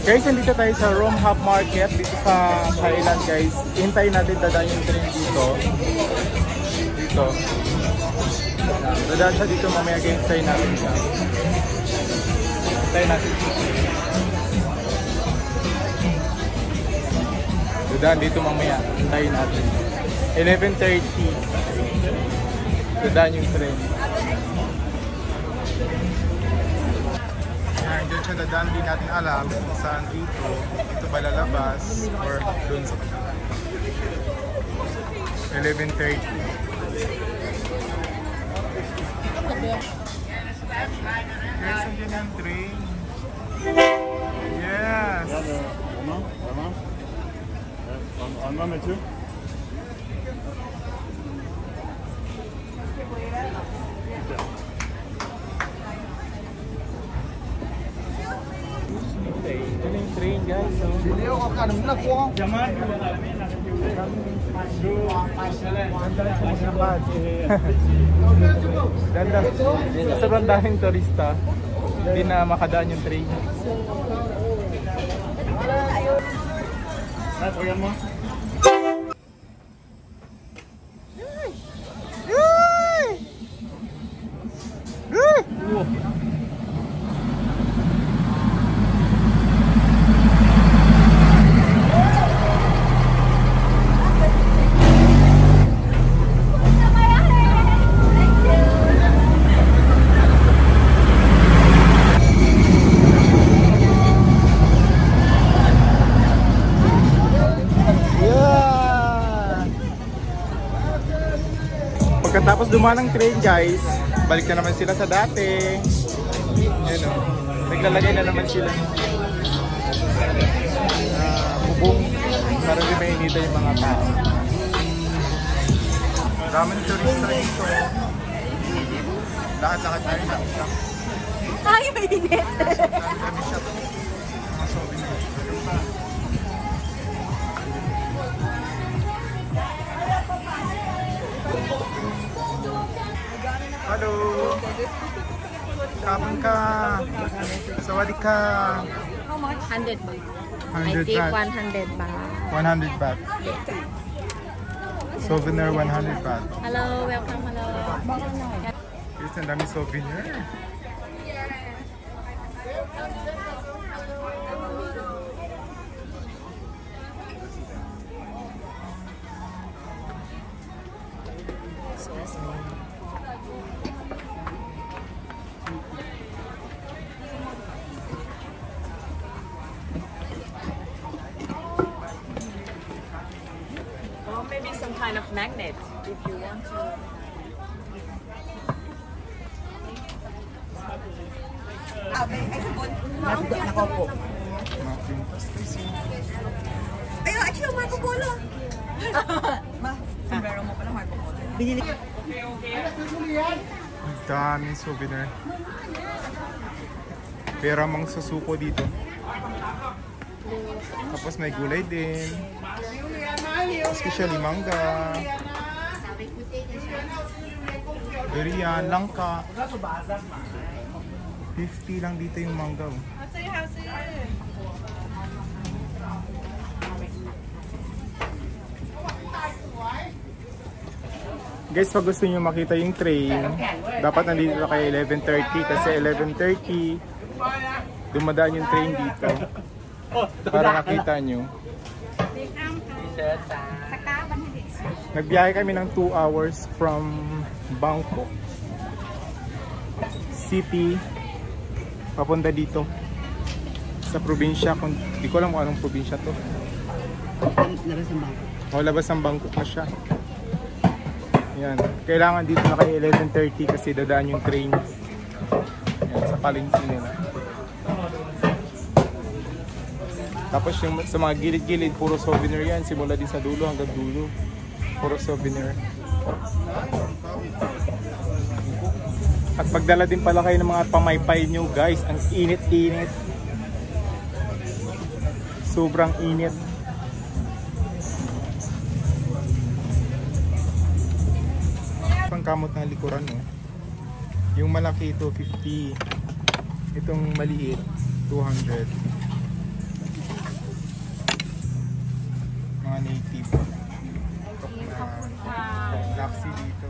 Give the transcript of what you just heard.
Guys, nandito tayo sa Rome Hub Market dito sa Thailand, guys. Hintayin natin dadaan yung train dito. Dadaan siya dito mamaya, guys. Hintayin natin siya. Hintayin natin siya. Dadaan dito mamaya. Hintayin natin. 11:30. Dadaan yung train. Diyan siya dadaan, di natin alam kung saan dito. Ito ba lalabas or doon sa 11:30. Guys, nandiyan ang train. Yes! On number 2. Ito na yung train, guys. Ganda. Sobrang daming turista. Hindi na makadaan yung train. Pagkatapos dumaan ng train, guys, balik na naman sila sa dati. Yan o. Naglalagay na naman sila ng bubong para di mainita yung mga tao. Maraming turista dito. Lahat-lahat tayo nakita. Ay, mainit! Kami siya to. Mga souvenir. Hello! Kapon ka! Sawadee ka! How much? 100 baht. 100 I think baht. 100 baht. 100 baht. Souvenir 100 baht. Hello, welcome, hello. Guys, ang dami souvenir. Or maybe some kind of magnet if you want to. Ayun, actually, Marco Polo. Ma, sombrero mo pala, Marco Polo. Binili. Ang daming souvenir. Pera mang sasuko dito. Tapos may gulay din. Especially mangga. Durian, langka. 50 lang dito yung mangga. Oh. Guys, pag gusto nyo makita yung train, dapat nandito na kayo 11:30 kasi 11:30 dumadaan yung train dito para makita nyo. Nagbiyahe kami ng 2 hours from Bangkok City papunta dito sa probinsya. Hindi ko alam kung anong probinsya to. Labas ng Bangkok na siya. Yan. Kailangan dito na kayo 11:30 kasi dadaan yung train. Yan, sa palengke nila. Tapos yung sa mga gilid-gilid, puro souvenir yan. Simula din sa dulo hanggang dulo. Puro souvenir. At magdala din pala kayo ng mga pamaypay nyo, guys. Ang init-init. Sobrang init. Pangkamot ng likuran, no? Yung malaki ito 50. Itong maliit 200. mga native. Tok na Black Sea dito.